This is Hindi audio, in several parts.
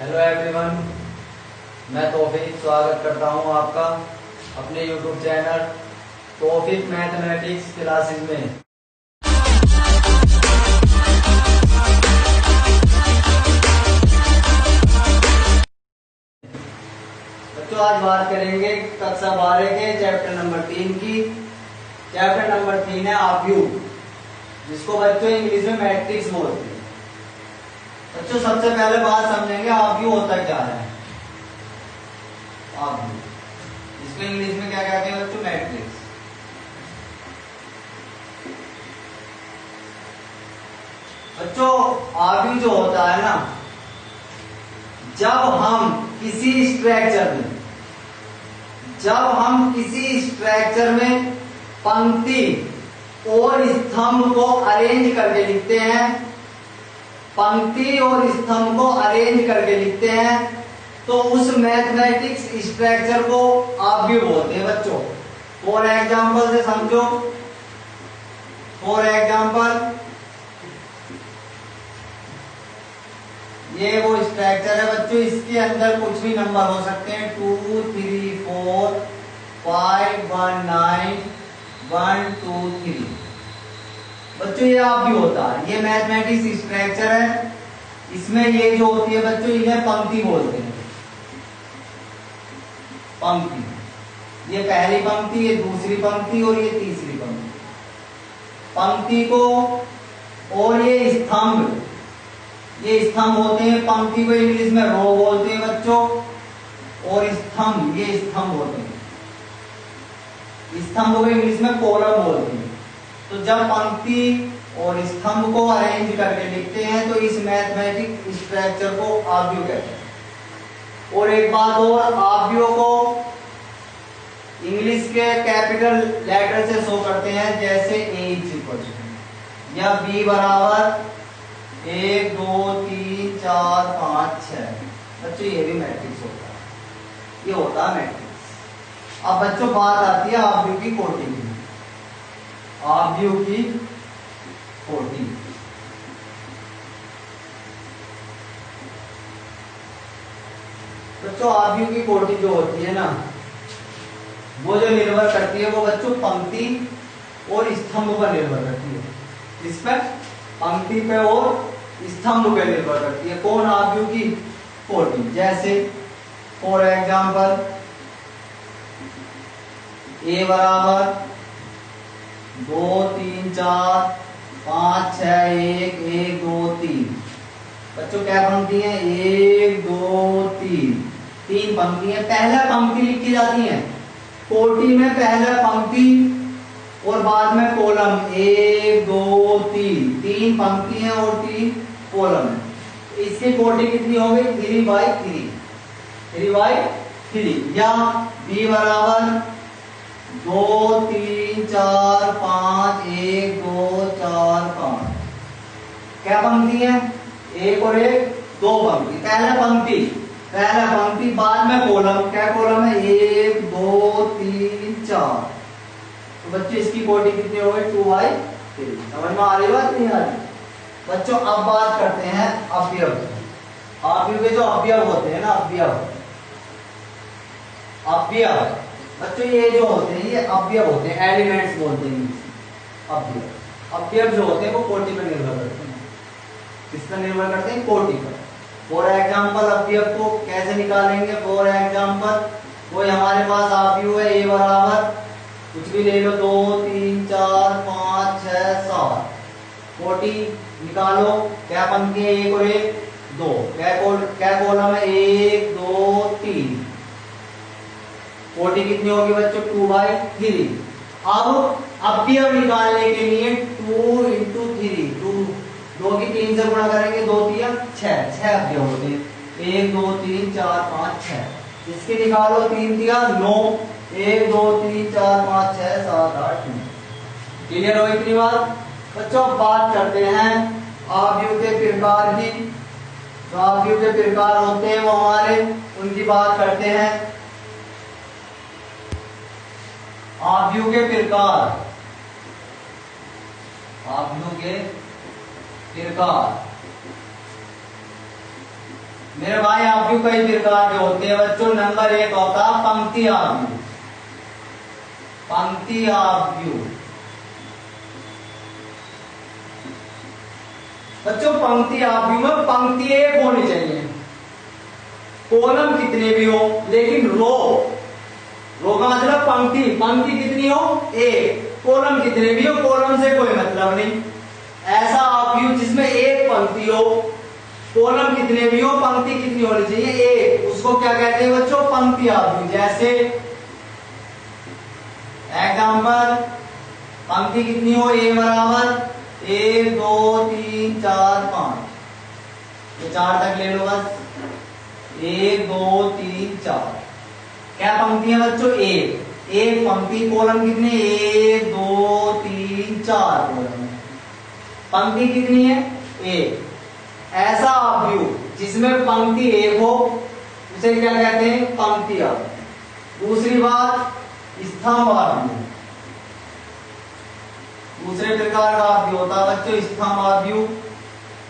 हेलो एवरीवन, मैं तौफीक स्वागत करता हूं आपका अपने यूट्यूब चैनल तौफीक मैथमेटिक्स क्लासेस में। बच्चों, आज बात करेंगे कक्षा 12 के चैप्टर नंबर 3 की। चैप्टर नंबर 3 है आव्यूह, जिसको बच्चों इंग्लिश में मैट्रिक्स बोलते हैं। बच्चों, सबसे पहले बात समझेंगे आव्यूह होता क्या है। आव्यूह, इसको इंग्लिश में क्या कहते हैं बच्चों? मैट्रिक्स। बच्चों, आव्यूह जो होता है ना, जब हम किसी स्ट्रक्चर में पंक्ति और स्तंभ को अरेंज करके लिखते हैं, तो उस मैथमेटिक्स स्ट्रक्चर को आव्यूह बोलते हैं बच्चों। फॉर एग्जाम्पल से समझो। फॉर एग्जाम्पल, ये वो स्ट्रक्चर है बच्चों, इसके अंदर कुछ भी नंबर हो सकते हैं, 2 3 4 5 1 9 1 2 3। बच्चों, ये आव्यूह होता है। ये मैथमेटिक्स स्ट्रक्चर है। इसमें ये जो होती है बच्चों, इन्हें पंक्ति बोलते हैं। पंक्ति, ये पहली पंक्ति, ये दूसरी पंक्ति और ये तीसरी पंक्ति। पंक्ति को और ये स्तंभ होते हैं। पंक्ति को इंग्लिश में रो बोलते हैं बच्चों, और स्तंभ, ये स्तंभ होते हैं। स्तंभ को इंग्लिश में कॉलम बोलते हैं। तो जब पंक्ति और स्तंभ को अरेंज करके लिखते हैं तो इस मैथमेटिक स्ट्रक्चर को आव्यूह कहते हैं। और एक बात और, आव्यूह को इंग्लिश के कैपिटल लेटर से शो करते हैं, जैसे A या B बराबर 1 2 3 4 5 6। बच्चों, ये भी मैट्रिक्स होता है। ये होता है मैट्रिक्स। अब बच्चों, बात आती है आव्यूह की कोटि की। आव्यूह की कोटि, बच्चों आव्यूह की कोटि जो होती है ना, वो जो निर्भर करती है वो बच्चों पंक्ति और स्तंभ पर निर्भर करती है। इस पर पंक्ति पे और स्तंभ पे निर्भर करती है कौन? आव्यूह की कोटि। जैसे फॉर एग्जाम्पल, A बराबर 2 3 4 5 6 1 1 2 3। बच्चों, क्या पंक्ति है? 1 2 3, 3 पंक्ति है। पहला पंक्ति लिखी जाती है कोटि में, पहला पंक्ति और बाद में कॉलम। 1 2 3, 3 पंक्ति है और 3 कॉलम है। इसकी कोटि कितनी हो गई? 3/3, 3/3। या B बराबर 2 3 4 5 1 2 4 5। क्या पंक्ति है? एक और एक, 2 पंक्ति। पहला पंक्ति बाद में कॉलम। क्या कॉलम है? 1 2 3 4। तो बच्चे, इसकी कोटि कितनी हो गई? 2/3। समझ में आ रही बात? नहीं आ रही? बच्चों, अब बात करते हैं अवयव। आव्यूह के जो अवयव होते हैं ना, अवयव बच्चों, ये जो होते हैं ये अवयव होते हैं, एलिमेंट्स बोलते हैं। अवयव जो होते हैं वो कोटि पर निर्भर करते हैं। किस पर निर्भर करते हैं? कोटि पर। फॉर एग्जाम्पल, अवयव को कैसे निकालेंगे? फॉर एग्जाम्पल, कोई हमारे पास आव्यूह है A बराबर, कुछ भी ले लो, 2 3 4 5 6 7। कोटि निकालो। क्या पंक्ति है? 1 और 1 2। क्या कॉलम है? 1 2 3। कोटि कितनी होगी बच्चों? 2/3। अब अवयव निकालने के लिए 2 × 3, 2 की 3 से गुणा करेंगे, 2 3 6 अवयव होते हैं। 1 2 3 4 5 6। इसके निकालो, 3 दिया 9, 1 2 3 4 5 6 7 8 9। क्लियर हो इतनी बात? बच्चों, बात करते हैं आव्यूह के प्रकार की। जो आव्यूह के प्रकार होते हैं वो हमारे, उनकी बात करते हैं। आव्यूह के प्रकार, मेरे भाई आप भी कई प्रकार के होते हैं बच्चों। नंबर 1 होता है पंक्ति आव्यूह। पंक्ति आव्यूह बच्चों, पंक्ति आव्यूह में पंक्ति एक होनी चाहिए, कॉलम कितने भी हो, लेकिन रो का मतलब पंक्ति कितनी हो, एक, कॉलम कितने भी हो, कॉलम से कोई मतलब नहीं। ऐसा आव्यूह जिसमें एक पंक्ति हो, कॉलम कितने भी हो, पंक्ति कितनी होनी चाहिए, एक, उसको क्या कहते हैं बच्चों, पंक्ति आव्यूह। जैसे एग्जांपल, पंक्ति कितनी हो, ए बराबर 1 2 3 4 5, ये 4 तक ले लो बस, 1 2 3 4, क्या पंक्ति है बच्चों, एक पंक्ति, कॉलम कितने, 1 2 3 4 कॉलम, पंक्ति कितनी है, एक। ऐसा आव्यूह जिसमें पंक्ति एक हो उसे क्या कहते हैं, पंक्ति आव्यूह। दूसरी बात, स्तंभ आव्यूह। दूसरे प्रकार का आव्यूह होता है बच्चों स्तंभ आव्यूह,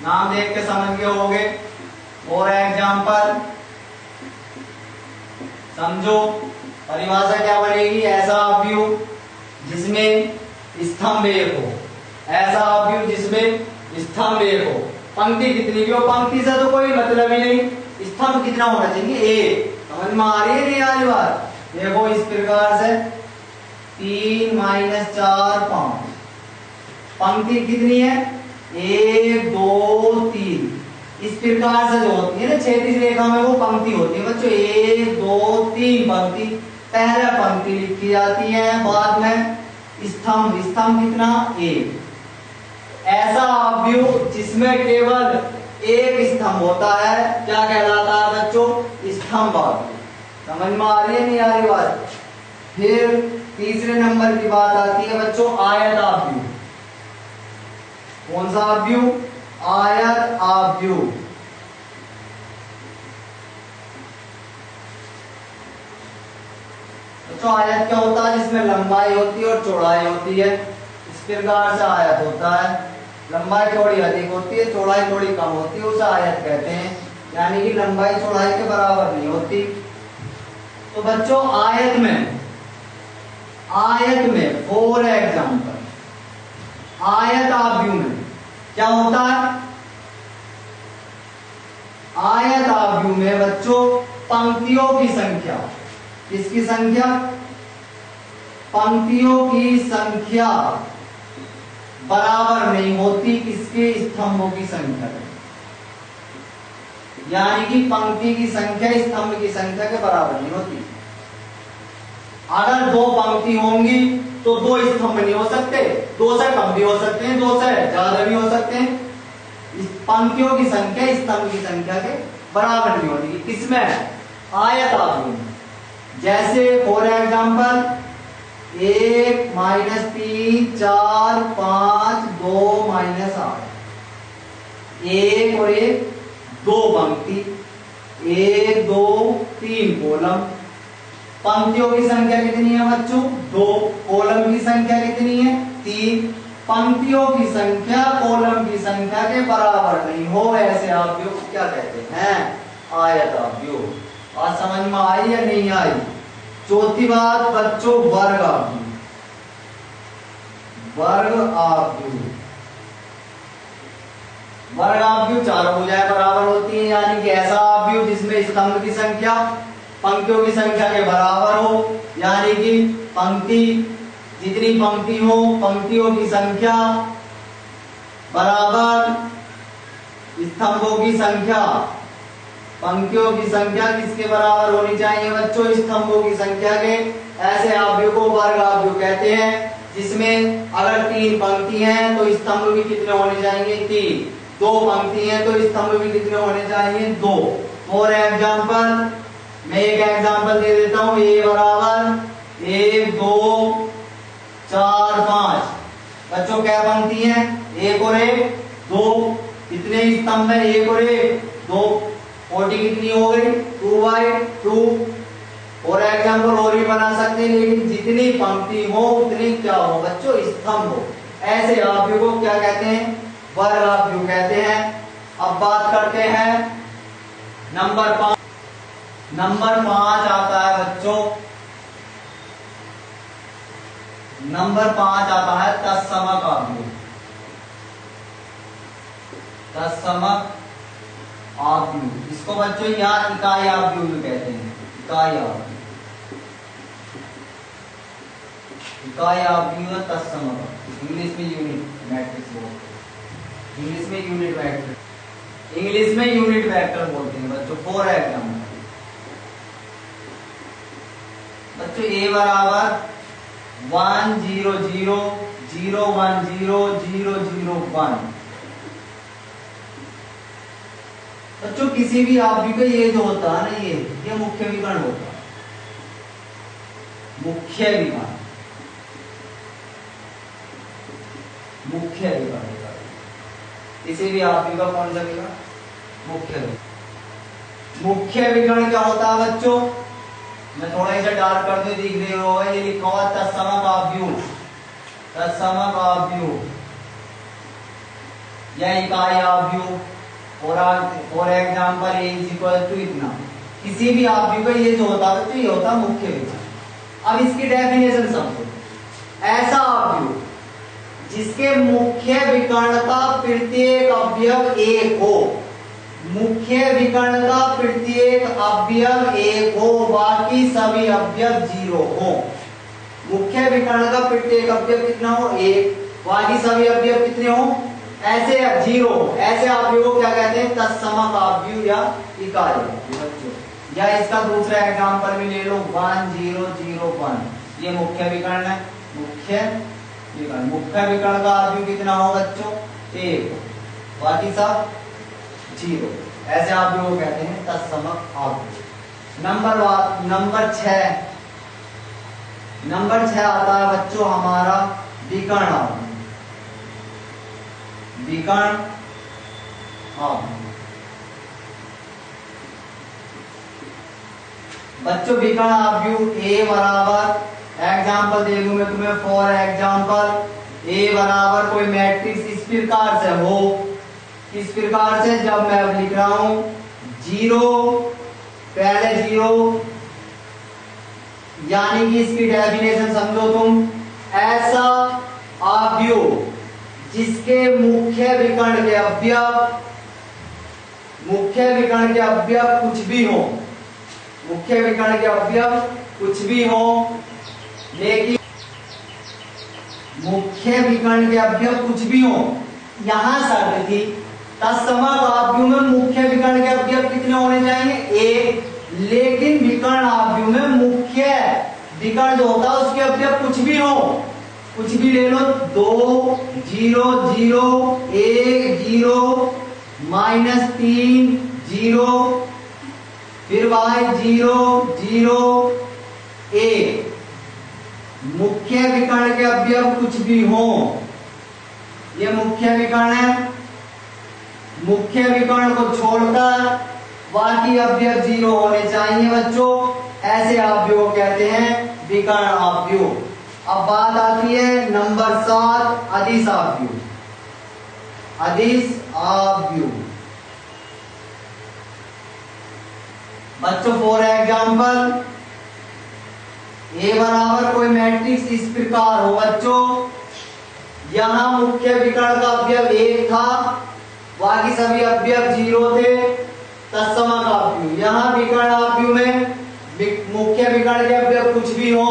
नाम देख के समझ गए होगे। और एग्जांपल समझो, परिभाषा क्या बनेगी, ऐसा आव्यूह जिसमें स्तंभ एक हो, ऐसा आव्यूह जिसमें स्तंभ एक हो, पंक्ति कितनी भी हो, पंक्ति से तो कोई मतलब ही नहीं, स्तंभ कितना होना चाहिए, एक। समझ में आ रही है नहीं आ रही बात, देखो इस प्रकार से 3 - 4 5, पंक्ति कितनी है, 1 2 3, इस प्रकार से जो होती है ना क्षैतिज रेखा में वो पंक्ति होती है बच्चों, 1 2 3 पंक्ति, पहले पंक्ति लिखी जाती है, बाद में स्तंभ कितना, एक। ऐसा आव्यूह जिसमें केवल एक स्तंभ होता है क्या कहलाता है बच्चों, स्तंभ आव्यूह। समझ में आ रही है नहीं आ रही बात। फिर तीसरे नंबर की बात आती है बच्चों आयत आव्यूह। कौन सा आव्यूह, आयत आव्यूह। बच्चों आयत क्या होता है, जिसमें लंबाई होती है और चौड़ाई होती है, इस प्रकार से आयत होता है। लंबाई थोड़ी अधिक होती है, चौड़ाई थोड़ी कम होती है, उसे आयत कहते हैं, यानी कि लंबाई चौड़ाई के बराबर नहीं होती। तो बच्चों आयत में फॉर एग्जांपल आयत आव्यूह में क्या होता है, आयत आव्यूह में बच्चों पंक्तियों की संख्या, किसकी संख्या, पंक्तियों की संख्या बराबर नहीं होती किसके, स्तंभों की संख्या के। यानी कि पंक्ति की संख्या स्तंभ की संख्या के बराबर नहीं होती। अगर 2 पंक्ति होंगी तो 2 स्तंभ नहीं हो सकते, 2 से कम भी हो सकते हैं, 2 से ज्यादा भी हो सकते हैं। इस पंक्तियों की संख्या स्तंभ की संख्या के बराबर नहीं होती, किसमें, आयत आव्यूह में। जैसे फॉर एग्जांपल 1 - 3 4 5 2 - 8, 1 और 1 2 पंक्ति, 1 2 3 कॉलम। पंक्तियों की संख्या कितनी है बच्चों, 2, कॉलम की संख्या कितनी है, 3। पंक्तियों की संख्या कॉलम की संख्या के बराबर नहीं हो, ऐसे आव्यूह को क्या कहते हैं, आयत आव्यूह। और समझ में आई या नहीं आई। चौथी बात बच्चों वर्ग आव्यूह। वर्ग आव्यूह चारों भुजाएं बराबर होती हैं, यानी कि ऐसा आव्यूह जिसमें स्तंभ की संख्या पंक्तियों की संख्या के बराबर हो, यानी कि पंक्ति जितनी पंक्ति हो पंक्तियों की संख्या बराबर स्तंभों की संख्या। पंक्तियों की संख्या किसके बराबर होनी चाहिए बच्चों, स्तंभों की संख्या के। ऐसे आव्यूह को वर्ग आव्यूह कहते हैं, जिसमें अगर 3 पंक्ति हैं तो स्तंभ भी कितने होने चाहिए, 3। 2 पंक्ति हैं तो स्तंभ भी कितने होने चाहिए, 2। फॉर एग्जांपल मैं एक एग्जांपल दे देता हूं, a बराबर 1 2 4 5। बच्चों क्या पंक्ति है, 1 और 1 2, कितने स्तंभ है, 1 और 1 2, 40 कितनी हो गई, 2/2। और एग्जांपल और भी बना सकते हैं, लेकिन जितनी पंक्ति हो उतनी क्या हो बच्चों, स्तंभ हो। ऐसे आव्यूह को क्या कहते हैं, वर्ग आव्यूह कहते हैं। अब बात करते हैं नंबर 5 आता है बच्चों, नंबर 5 आता है तत्समक आव्यूह। तत्समक आव्यूह, इसको बच्चों यहाँ इकाई आव्यूह भी कहते हैं। इकाई आव्यूह, इकाई आव्यूह तत्समक, इंग्लिश में यूनिट मैट्रिक्स बोलते हैं, इंग्लिश में यूनिट वेक्टर, इंग्लिश में यूनिट वेक्टर बोलते हैं बच्चों। फॉर एग्जाम्पल बच्चों ए बराबर 1 0 0 0 1 0 0 0 1। बच्चों किसी भी आव्यूह का ये जो होता है ना, ये मुख्य विकर्ण होता है, मुख्य विकर्ण, मुख्य विकर्ण। किसी भी आव्यूह का कौन सा विकर्ण? मुख्य विकर्ण। मुख्य विकर्ण क्या होता है बच्चों? मैं थोड़ा इसे डार्क कर दूं, दिख रहे हो, ये लिखा हुआ तत्समक आव्यूह, तत्समक आव्यूह या इकाई आव्यूह। For example A is equal to इतना। किसी भी आव्यूह का ये जो होता है तो ये होता है मुख्य विकर्ण। अब इसकी डेफिनेशन समझो। ऐसा आव्यूह जिसके मुख्य विकर्ण का प्रत्येक अवयव एक हो, मुख्य विकर्ण का प्रत्येक अवयव एक हो, बाकी सभी अवयव 0 हो। मुख्य विकर्ण का प्रत्येक अवयव कितना हो? 1, बाकी सभी अवयव कितने हो? ऐसे 0। ऐसे आव्यूह को क्या कहते हैं? तत्समक आव्यूह या इकाई आव्यूह। या इसका दूसरा एग्जांपल भी ले लो, 1 0 0 1। ये मुख्य विकर्ण है, मुख्य विकर्ण। मुख्य विकर्ण का आव्यूह कितना हो बच्चों? 1, बाकी सब 0। ऐसे आव्यूह को कहते हैं तत्समक आव्यूह। नंबर 6 आता है बच्चों हमारा विकर्ण आव्यूह। विकर्ण आव्यूह बच्चों, विकर्ण आव्यूह ए बराबर, एग्जाम्पल दे दूं मैं तुम्हें। फॉर एग्जाम्पल ए बराबर कोई मैट्रिक्स इस प्रकार से हो, इस प्रकार से, जब मैं अब लिख रहा हूं 0 पहले 0, यानी कि इसकी डेफिनेशन समझो तुम। ऐसा आव्यूह जिसके मुख्य विकर्ण के अवयव, मुख्य विकर्ण के अवयव कुछ भी हो, मुख्य विकर्ण के अवयव कुछ भी हो, लेकिन मुख्य विकर्ण के अवयव कुछ भी हो, यहां शर्त थी तत्समक आव्यूह में मुख्य विकर्ण के अवयव कितने होने चाहिए? 1। लेकिन विकर्ण आव्यूह में मुख्य विकर्ण जो होता है उसके अवयव कुछ भी हो, कुछ भी ले लो, 2 0 0 1 0 -3 0, फिर y 0 0 1। मुख्य विकर्ण के अवयव कुछ भी हो, ये मुख्य विकर्ण है। मुख्य विकर्ण को छोड़कर बाकी अवयव 0 होने चाहिए बच्चों। ऐसे आव्यूह को कहते हैं विकर्ण आव्यूह। अब बात आती है नंबर 7, अदिश आव्यूह। अदिश आव्यूह बच्चों, फॉर एग्जाम्पल ए बराबर कोई मैट्रिक्स इस प्रकार हो बच्चों, यहां मुख्य विकर्ण का अवयव 1 था, बाकी सभी अवयव 0 थे, तत्समक आव्यूह। यहाँ विकर्ण आव्यूह में मुख्य विकर्ण के अवयव कुछ भी हो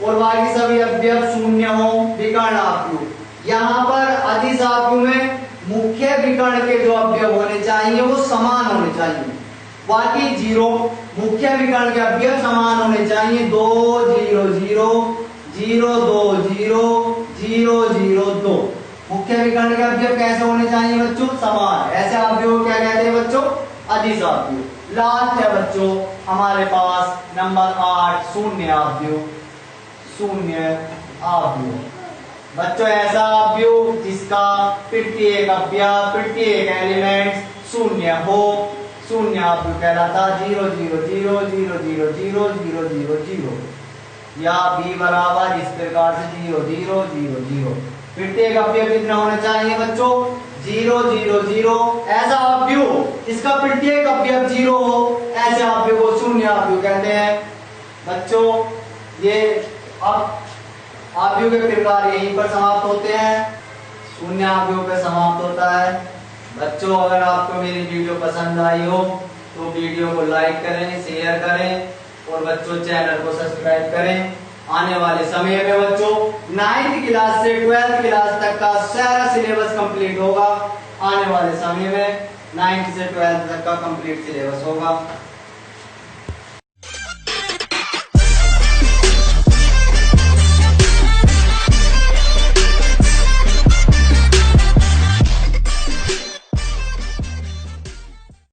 और बाकी सभी अवयव 0 हो, विकर्ण आव्यूह। यहाँ पर अदिश आव्यूह में मुख्य विकर्ण के जो अवयव होने चाहिए वो समान होने चाहिए, बाकी 0। मुख्य विकर्ण के अवयव समान होने चाहिए, 2 0 0 0 2 0 0 0 2। मुख्य विकर्ण के अवयव कैसे होने चाहिए बच्चों? समान। ऐसे आव्यूह को क्या कहते हैं बच्चों? अदिश आव्यूह। लास्ट है बच्चों हमारे पास नंबर 8, शून्य आव्यूह। शून्य आव्यूह बच्चों, ऐसा आव्यूह जिसका प्रत्येक अवयव, प्रत्येक एलिमेंट 0 हो, शून्य आव्यूह कहलाता। 0 0 0 0 0 0 0 0 0 या b बराबर इस प्रकार से 0 0 0 0। प्रत्येक अवयव कितना होना चाहिए बच्चों? 0 0 0 ऐसा अवयव इसका प्रत्येक अवयव 0 हो ऐसे अवयव को शून्य अवयव कहते हैं। बच्चों ये अब अवयव के प्रकार यहीं पर समाप्त होते हैं, शून्य अवयव पे समाप्त होता है। बच्चों अगर आपको मेरी वीडियो पसंद आई हो तो वीडियो को लाइक करें, शेयर करें और बच्चों चैनल को सब्सक्राइब करें। आने वाले समय में बच्चों 9th क्लास से 12th क्लास तक का सारा सिलेबस कंप्लीट होगा। आने वाले समय में 9th से 12th तक का कंप्लीट सिलेबस होगा।